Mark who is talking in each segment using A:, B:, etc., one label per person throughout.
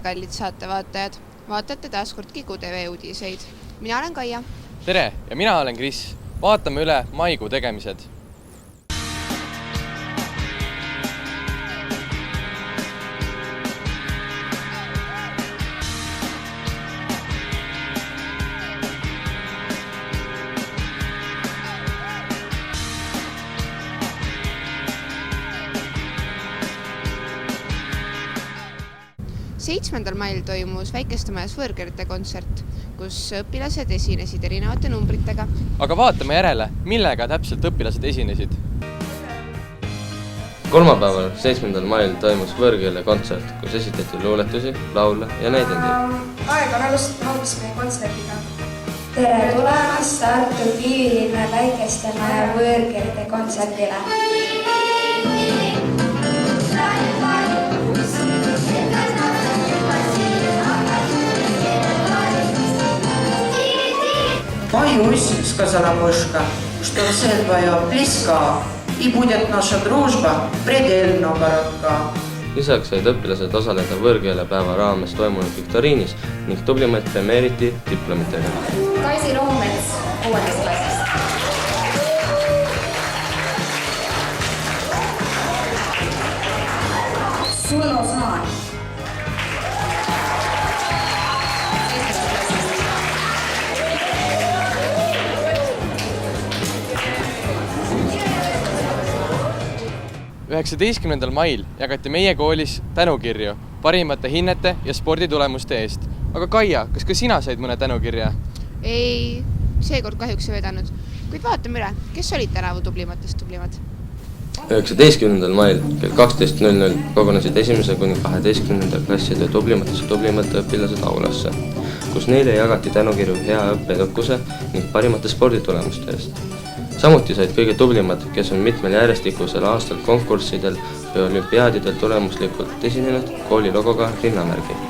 A: tere, kallid saatevaatajad! Vaatate taas kord Kiku TV uudiseid. Mina olen Kaia.
B: Tere ja mina olen Kris. Vaatame üle maikuu tegemised.
A: Seitsmendal mail toimus Väikeste Majas võõrkeelte kontsert, kus õpilased esinesid erinevate numbritega.
B: Aga vaatame järele, millega täpselt õpilased esinesid.
C: Kolmapäeval 7. mail toimus võõrkeele kontsert, kus esitati luuletusi, laule ja näidendi.
D: Aeg on alustada meie kontsertiga.
E: Tere tulemast Tartu Kivilinna Väikeste Maja võõrkeelte kontserdile.
F: Боюсь, сказала мышка, что все твоя близка, и будет наша дружба предельно коротка.
C: Lisaks said õpilased osaleda võõrkeelepäeva raames toimunud viktoriinis ning tublimaid premeeriti diplomitega.
D: Kaisi Roomets 6. klassist. Sullo Saan.
B: Üheksateistkümnendal mail jagati meie koolis tänukirju parimate hinnete ja sporditulemuste eest. Aga Kaia, kas ka sina said mõne tänukirja?
A: Ei, seekord kahjuks ei vedanud. Kuid vaatame üle, kes olid tänavu tublimatest tublimad?
C: 19. mail kell 12.00 kogunesid 1. kuni 12. klasside tublimate õpilased aulasse, kus neile jagati tänukirju hea õppeedukkuse ning parimate sporditulemuste eest. Samuti said kõige tublimad, kes on mitmel järjestikusel aastal konkurssidel ja olümpiaadidel tulemuslikult esinenud kooli logoga rinnamärgi.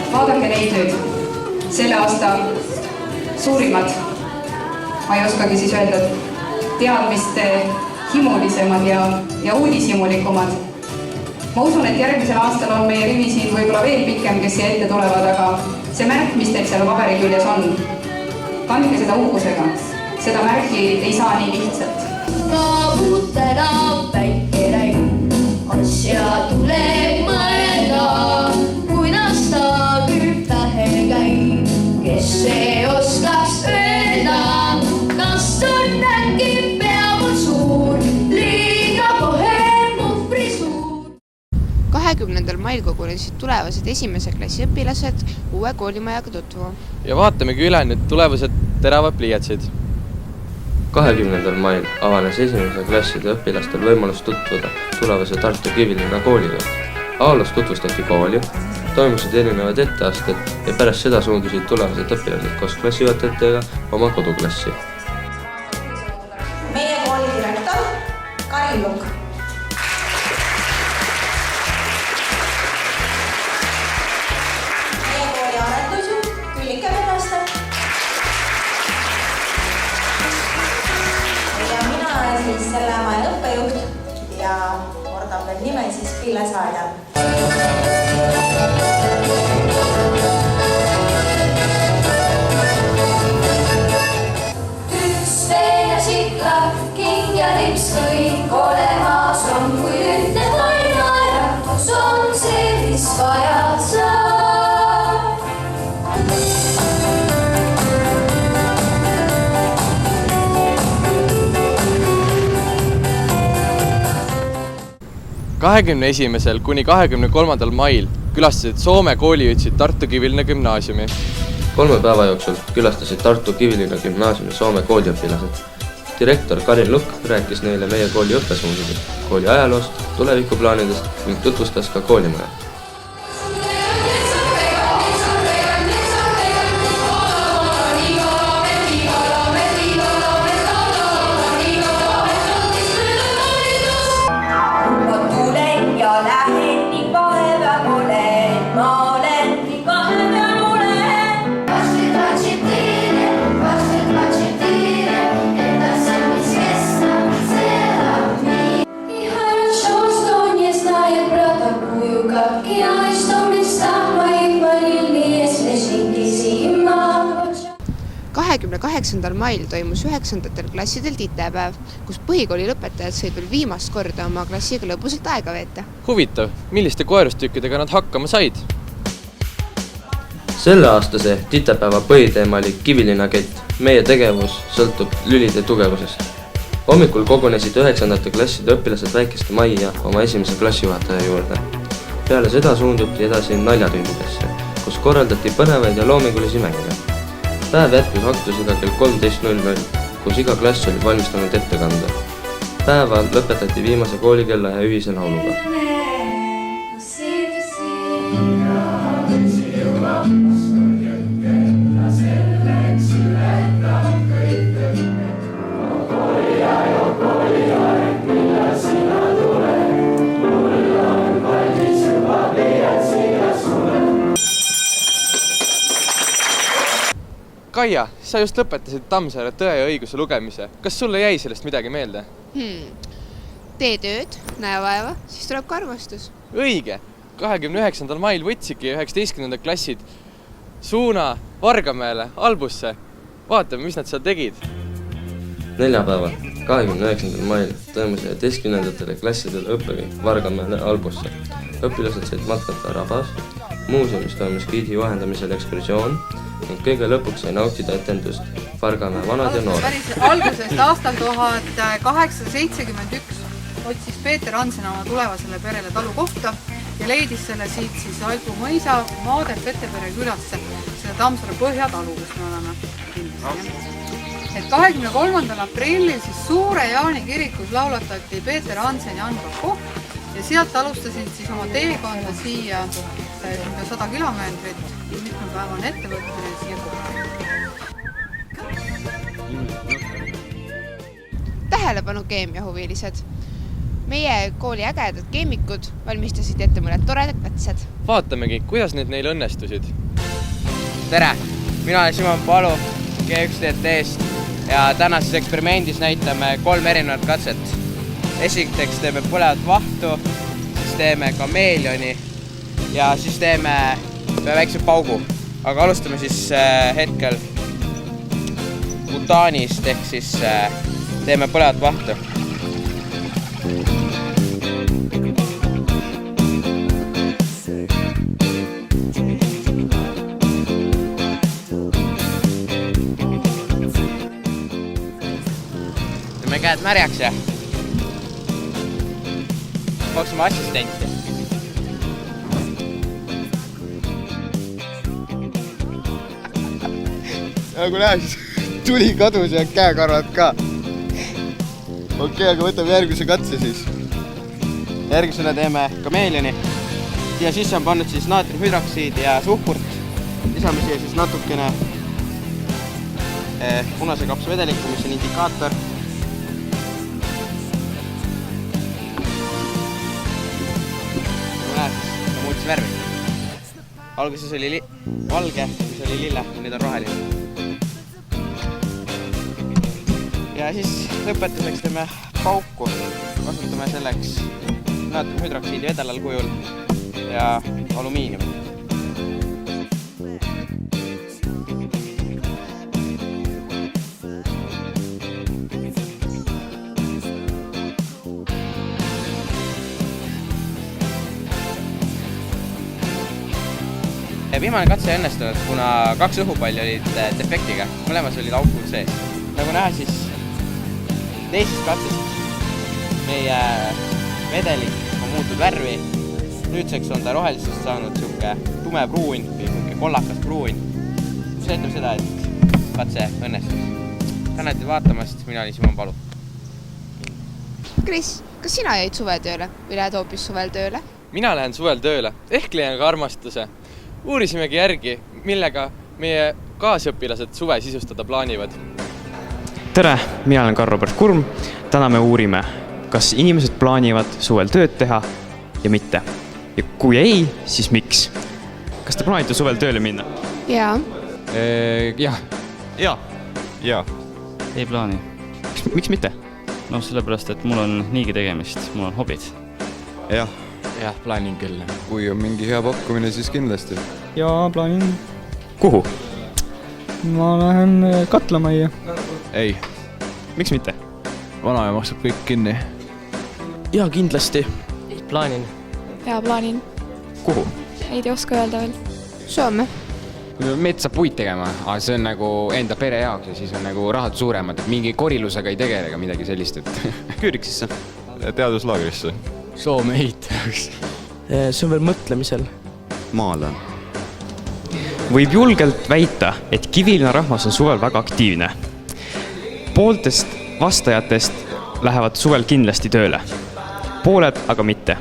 D: Vaadake neid nüüd, selle aasta suurimad, ma ei oskagi siis öelda, teadmiste himulisemad ja uudishimulikumad. Ma usun, et järgmisel aastal on meie rivi siin võib-olla veel pikem, kes siia ette tulevad, aga see märk, mis teil seal paberi küljes on, kandke seda uhkusega. Seda märki ei saa nii lihtsalt.
E: Kaabutena päike näib, asja tuleb mõelda, kuidas ta küptähel käib, kes see oskaks öelda, kas tunnebki pea mul suur, liiga kohe mu frisuur.
A: 20. mail kogunesid tulevased esimese klassi õpilased uue koolimajaga tutvuma.
B: Ja vaatamegi üle nüüd tulevased teravad pliiatsid.
C: 20. mail avanes esimese klasside õpilastel võimalus tutvuda tulevase Tartu Kivilinna kooliga. Aulas tutvustati kooli, toimusid erinevad etteasted ja pärast seda suundusid tulevased õpilased koos klassijuhatajatega oma koduklassi.
D: Meie kooli direktor Karin Lukk. Meie kooli arendusjuht Küllike Vennaste. Ja mina olen siis selle maja õppejuht ja kordan veel nime siis Pille Saadja.
E: Üks teine sikla, king ja lips kõik olemas on, kui ütled aina äratus on see, mis vaja saab.
B: Kahekümne 21. kuni 23. mail külastasid Soome koolijuhtsid Tartu Kivilinna gümnaasiumi.
C: 3 päeva jooksul külastasid Tartu Kivilinna gümnaasiumi Soome kooliõpilased. Direktor Karin Lukk rääkis neile meie kooli õppesuundadest, kooli ajaloost, tulevikuplaanidest ning tutvustas ka koolimaja.
A: 28. mail toimus 9. klassidel titepäev, kus põhikooli lõpetajad said veel viimast korda oma klassiga lõbusalt aega veeta.
B: Huvitav, milliste koerustükkidega nad hakkama said?
C: Selle aastase titepäeva põhiteema oli kivilinakett. Meie tegevus sõltub lülide tugevusest. Hommikul kogunesid 9. klasside õpilased väikeste majja oma esimese klassijuhataja juurde. Peale seda suunduti edasi naljatundidesse, kus korraldati põnevaid ja loomingulisi mänge. Päev jätkus aktusega kell 13.00, kus iga klass oli valmistanud ettekande. Päeva lõpetati viimase koolikella ja ühise lauluga.
B: Kaia, sa just lõpetasid Tammsaare Tõe ja õiguse lugemise. Kas sulle jäi sellest midagi meelde?
A: Tee tööd, näe vaeva, siis tuleb ka armastus.
B: Õige! 29. mail võtsidki 19. klassid suuna Vargamäele, Albusse. Vaatame, mis nad seal tegid.
C: Neljapäeval, 29. mail toimus 11. klassidel õppekäik Vargamäele, Albusse. Õpilased said matkata Rabas, muuseumis toimus giidi juhendamisel ekskursioon ning kõige lõpuks sai nautida etendust Vargamäe vanad ja noored.
G: Algusest aastal 1871 otsis Peeter Hansen oma tulevasele perele talukohta ja leidis selle siit siis Albu mõisa maadelt Peterpere külasse, seda Tammsaare Põhjatalu, kus me oleme kindlasti. Et 23. aprillil siis Suure Jaani kirikus laulatati Peeter Hansen ja Ann Koch ja sealt alustasid siis oma teekonda siia 100 kilomeetrit, mitmepäevane ettevõtmine siia kohta.
A: Tähelepanu keemiahuvilised! Meie kooli ägedad keemikud valmistasid ette mõned toredad katsed.
B: Vaatamegi, kuidas need neil õnnestusid.
H: Tere! Mina olen Simon Palu G1DT-st ja tänases eksperimendis näitame 3 erinevat katset. Esiteks teeme põlevat vahtu, siis teeme kameelioni ja siis teeme väikse paugu. Aga alustame siis hetkel butaanist ehk siis teeme põlevat vahtu. Teeme käed märjaks ja maksime assistenti.
I: Nagu näe, siis tuli kadus ja käekarvad ka. Okei, aga võtame järgmise katse siis.
H: Järgmisena teeme kameelioni. Siia sisse on pannud siis naatriumhüdroksiid ja suhkurt. Lisame siia siis natukene punase kapsa vedelikku, mis on indikaator. Ta muutis värvi. Alguses oli valge, mis oli lille, nüüd on roheline. Ja siis lõpetuseks teeme pauku. Kasutame selleks naatriumhüdroksiidi vedelal kujul ja alumiiniumi. Viimane katse ei õnnestunud, kuna 2 õhupalli olid defektiga. Mõlemas olid aukud sees. Nagu näha, siis teisest katsest meie vedelik on muutud värvi. Nüüdseks on ta rohelisest saanud siuke tumepruun või kollakas pruun. See näitab seda, et katse õnnestus. Tänan teid vaatamast, mina olin Simon Palu.
A: Kris, kas sina jäid suvetööle või lähed hoopis suvel tööle?
B: Mina lähen suvel tööle, ehk leian ka armastuse. Uurisimegi järgi, millega meie kaasõpilased suve sisustada plaanivad.
J: Tere, mina olen Karl-Robert Kurm. Täna me uurime, kas inimesed plaanivad suvel tööd teha ja mitte. Ja kui ei, siis miks? Kas te plaanite suvel tööle minna?
A: Jaa.
K: Jaa.
L: Ei plaani.
J: Miks mitte?
L: No sellepärast, et mul on niigi tegemist, mul on hobid.
K: Jah, plaanin küll. Kui on mingi hea pakkumine, siis kindlasti.
L: Jaa, plaanin.
J: Kuhu?
M: ma lähen katlamajja.
K: ei.
J: Miks mitte?
K: Vanaema maksab kõik kinni.
N: Jaa, kindlasti.
O: Plaanin.
P: Jaa, plaanin.
J: Kuhu?
P: Ei oska öelda veel.
A: Soome.
Q: Metsa puid tegema, aga see on nagu enda pere jaoks ja siis on nagu rahad suuremad, et mingi korilusega ei tegele ega midagi sellist, et
J: Küüriksisse?
K: Teaduslaagrisse.
O: Soome ehitajaks. See on veel mõtlemisel.
K: Maale.
J: Võib julgelt väita, et Kivilinna rahvas on suvel väga aktiivne. Pooltest vastajatest lähevad suvel kindlasti tööle. Pooled aga mitte.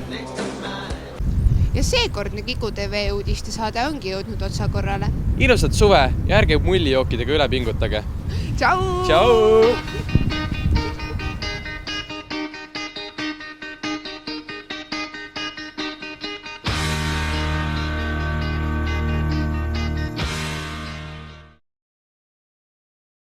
A: Ja seekordne Kiku TV uudiste saade ongi jõudnud otsakorrale.
B: Ilusat suve ja ärge mullijookidega üle pingutage.
A: Tšau!
B: Tšau!